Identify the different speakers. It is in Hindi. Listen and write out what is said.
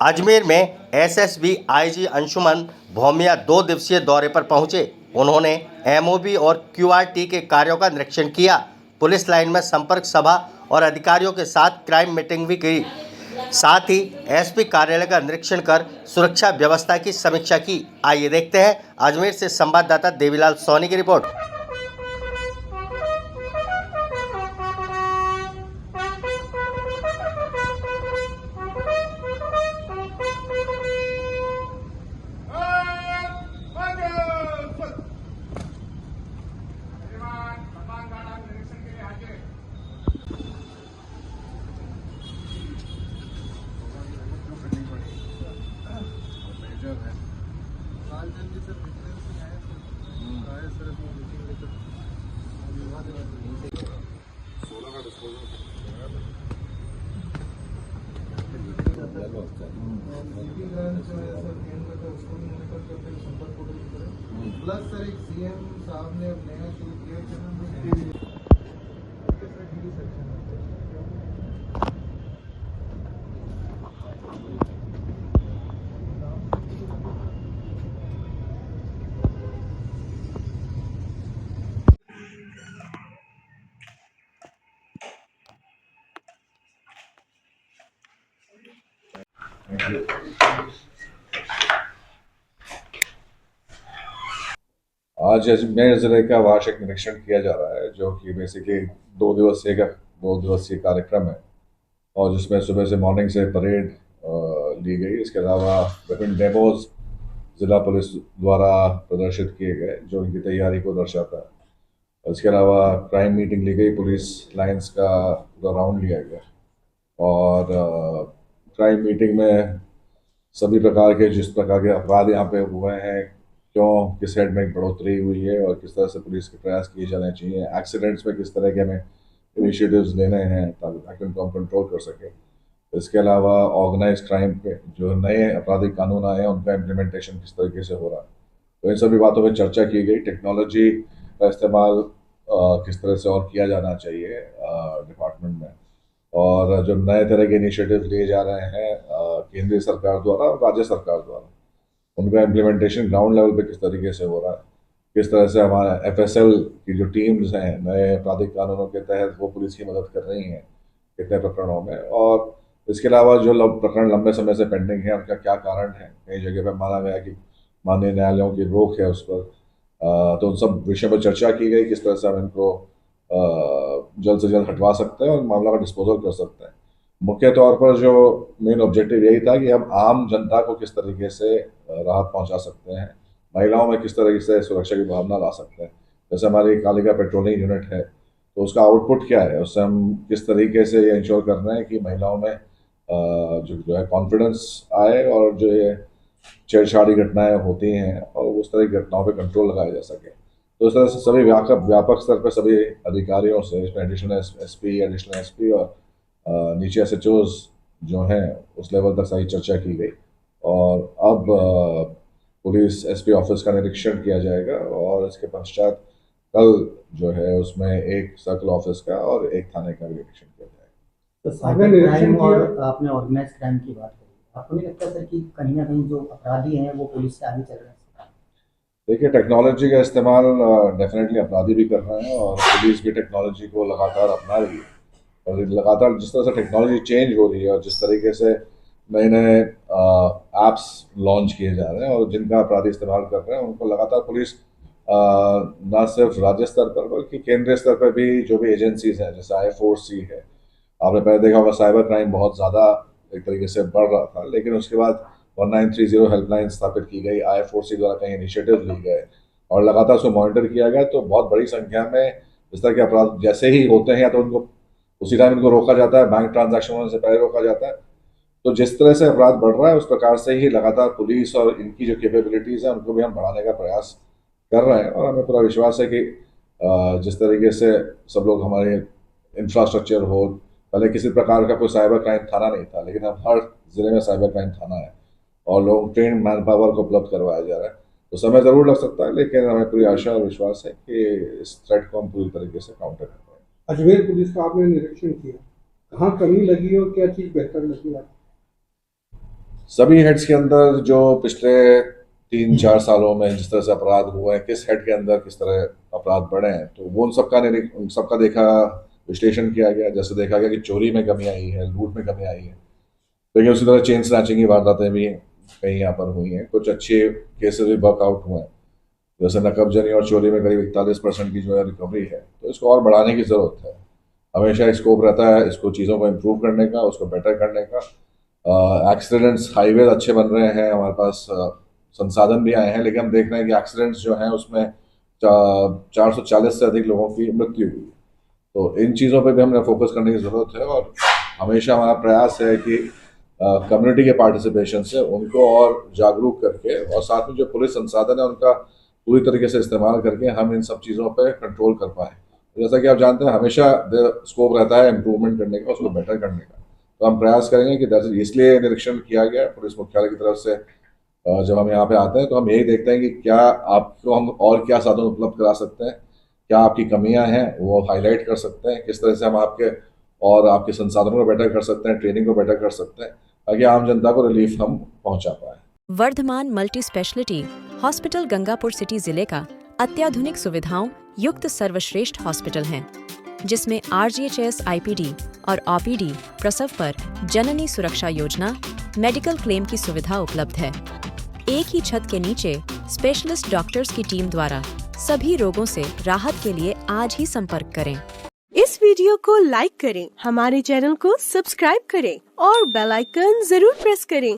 Speaker 1: अजमेर में एसएसबी आईजी अंशुमन भौमिया 2 दिवसीय दौरे पर पहुंचे। उन्होंने एमओबी और क्यूआरटी के कार्यों का निरीक्षण किया। पुलिस लाइन में संपर्क सभा और अधिकारियों के साथ क्राइम मीटिंग भी की। साथ ही एसपी कार्यालय का निरीक्षण कर सुरक्षा व्यवस्था की समीक्षा की। आइए देखते हैं अजमेर से संवाददाता देवीलाल सोनी की रिपोर्ट।
Speaker 2: प्लस सर एक सीएम साहब ने नया शुरू किया
Speaker 3: आज अजमेर जिले का वार्षिक निरीक्षण किया जा रहा है, जो कि बेसिकली 2 दिवसीय कार्यक्रम है और जिसमें सुबह से मॉर्निंग से परेड ली गई। इसके अलावा विभिन्न डेमोज जिला पुलिस द्वारा प्रदर्शित किए गए, जो उनकी तैयारी को दर्शाता है। इसके अलावा क्राइम मीटिंग ली गई, पुलिस लाइंस का पूरा राउंड लिया गया और क्राइम मीटिंग में सभी प्रकार के जिस प्रकार के अपराध यहाँ पे हुए हैं, क्यों किस हेड में बढ़ोतरी हुई है और किस तरह से पुलिस के प्रयास किए जाने चाहिए, एक्सीडेंट्स में किस तरह के हमें इनिशिएटिव्स लेने हैं ताकि उनको हम कंट्रोल कर सकें। इसके अलावा ऑर्गेनाइज क्राइम पे जो नए आपराधिक कानून आए हैं उनका इम्प्लीमेंटेशन किस तरीके से हो रहा है, तो इन सभी बातों पर चर्चा की गई। टेक्नोलॉजी का इस्तेमाल किस तरह से और किया जाना चाहिए डिपार्टमेंट में, और जो नए तरह के इनिशिएटिव लिए जा रहे हैं केंद्रीय सरकार द्वारा और राज्य सरकार द्वारा, उनका इम्प्लीमेंटेशन ग्राउंड लेवल पे किस तरीके से हो रहा है, किस तरह से हमारा एफएसएल की जो टीम्स हैं नए आपराधिक कानूनों के तहत वो पुलिस की मदद कर रही हैं कितने प्रकरणों में, और इसके अलावा जो प्रकरण लंबे समय से पेंडिंग है उनका क्या कारण है। कई जगह पर माना गया कि माननीय न्यायालयों की रोक है उस पर, तो उन सब विषय पर चर्चा की गई, किस तरह से हम इनको जल्द से जल्द हटवा सकते हैं और मामला का डिस्पोजल कर सकते हैं। मुख्य तौर पर जो मेन ऑब्जेक्टिव यही था कि हम आम जनता को किस तरीके से राहत पहुंचा सकते हैं, महिलाओं में किस तरीके से सुरक्षा की भावना ला सकते हैं। जैसे हमारी कालिका पेट्रोलिंग यूनिट है, तो उसका आउटपुट क्या है, उससे हम किस तरीके से ये इंश्योर कर रहे हैं कि महिलाओं में जो है कॉन्फिडेंस आए और जो ये छेड़छाड़ी घटनाएं होती हैं और उस तरह की घटनाओं पर कंट्रोल लगाया जा सके। तो इस तरह से सभी व्यापक स्तर पर सभी अधिकारियों से, इसमें एडिशनल एसपी और नीचे एसएचओज जो हैं उस लेवल तक सारी चर्चा की गई। और अब पुलिस एसपी ऑफिस का निरीक्षण किया जाएगा और इसके पश्चात कल जो है उसमें एक सर्कल ऑफिस का और एक थाने का भी निरीक्षण किया जाएगा।
Speaker 4: तो साइबर क्राइम और आपने ऑर्गेनाइज क्राइम की बात करी, आपको नहीं लगता सर कि कहीं ना कहीं जो अपराधी हैं वो पुलिस से आगे चल रहे हैं?
Speaker 3: देखिए, टेक्नोलॉजी का इस्तेमाल डेफिनेटली अपराधी भी कर रहे हैं और पुलिस भी टेक्नोलॉजी को लगातार अपना रही है। और लगातार जिस तरह से टेक्नोलॉजी चेंज हो रही है और जिस तरीके से नए नए ऐप्स लॉन्च किए जा रहे हैं और जिनका अपराधी इस्तेमाल कर रहे हैं, उनको लगातार पुलिस ना सिर्फ राज्य स्तर पर बल्कि केंद्रीय स्तर पर भी जो भी एजेंसीज हैं, जैसे I4C है, आपने पहले देखा होगा साइबर क्राइम बहुत ज़्यादा एक तरीके से बढ़ रहा था, लेकिन उसके बाद 1930 हेल्पलाइन स्थापित की गई, I4C द्वारा कई इनिशिएटिव लिए गए और लगातार उसको मॉनिटर किया गया। तो बहुत बड़ी संख्या में इस तरह के अपराध जैसे ही होते हैं या तो उनको उसी टाइम इनको रोका जाता है, बैंक ट्रांजैक्शन होने से पहले रोका जाता है। तो जिस तरह से अपराध बढ़ रहा है उस प्रकार से ही लगातार पुलिस और इनकी जो कैपेबिलिटीज़ है उनको भी हम बढ़ाने का प्रयास कर रहे हैं। और हमें पूरा विश्वास है कि जिस तरीके से सब लोग हमारे इंफ्रास्ट्रक्चर हो, पहले किसी प्रकार का कोई साइबर क्राइम थाना नहीं था, लेकिन अब हर जिले में साइबर क्राइम थाना है और लोग ट्रेन मैन पावर को उपलब्ध करवाया जा रहा है। तो समय ज़रूर लग सकता है, लेकिन हमें पूरी आशा और विश्वास है कि इस थ्रेट को हम पूरी तरीके से काउंटर कर पाएंगे।
Speaker 2: अजमेर पुलिस का आपने निरीक्षण किया, कहाँ कमी लगी और क्या चीज़ बेहतर लगी आपको?
Speaker 3: सभी हेड्स के अंदर जो पिछले 3-4 सालों में जिस तरह से अपराध हुए हैं, किस हेड के अंदर किस तरह अपराध बढ़े हैं, तो वो उन सबका देखा विश्लेषण किया गया। जैसे देखा गया कि चोरी में कमी आई है, लूट में कमी आई है, लेकिन उसी तरह चेन स्नैचिंग की वारदातें भी कहीं यहाँ पर हुई हैं। कुछ अच्छे केसेस भी वर्कआउट हुए हैं, जैसे नकबजनी और चोरी में करीब 41% की जो है रिकवरी है। तो इसको और बढ़ाने की ज़रूरत है। हमेशा स्कोप रहता है इसको चीज़ों को इम्प्रूव करने का, उसको बेटर करने का। एक्सीडेंट्स हाईवे अच्छे बन रहे हैं, हमारे पास संसाधन भी आए हैं, लेकिन हम देख रहे हैं कि एक्सीडेंट्स जो हैं उसमें 440 से अधिक लोगों की मृत्यु हुई। तो इन चीज़ों पे भी हमें फोकस करने की ज़रूरत है और हमेशा हमारा प्रयास है कि कम्युनिटी के पार्टिसिपेशन से उनको और जागरूक करके और साथ में जो पुलिस संसाधन है उनका पूरी तरीके से इस्तेमाल करके हम इन सब चीज़ों पे कंट्रोल कर पाएँ। जैसा कि आप जानते हैं हमेशा स्कोप रहता है इम्प्रूवमेंट करने का, उसको बेटर करने का। तो हम प्रयास करेंगे कि इसलिए निरीक्षण किया गया है पुलिस मुख्यालय की तरफ से। जब हम यहाँ पे आते हैं तो हम यही देखते हैं कि क्या आपको हम और क्या साधन उपलब्ध करा सकते हैं, क्या आपकी कमियां हैं वो हाईलाइट कर सकते हैं, किस तरह से हम आपके संसाधनों को बेटर कर सकते हैं, ट्रेनिंग को बेटर कर सकते हैं, ताकि आम जनता को रिलीफ हम पहुंचा पाएं।
Speaker 5: Vardhman multi speciality hospital Gangapur city जिले का अत्याधुनिक सुविधाओं युक्त सर्वश्रेष्ठ हॉस्पिटल है, जिसमें RGHS IPD और OPD प्रसव पर जननी सुरक्षा योजना, मेडिकल क्लेम की सुविधा उपलब्ध है। एक ही छत के नीचे स्पेशलिस्ट डॉक्टर्स की टीम द्वारा सभी रोगों से राहत के लिए आज ही संपर्क करें।
Speaker 6: इस वीडियो को लाइक करें, हमारे चैनल को सब्सक्राइब करें और बेल आइकन जरूर प्रेस करें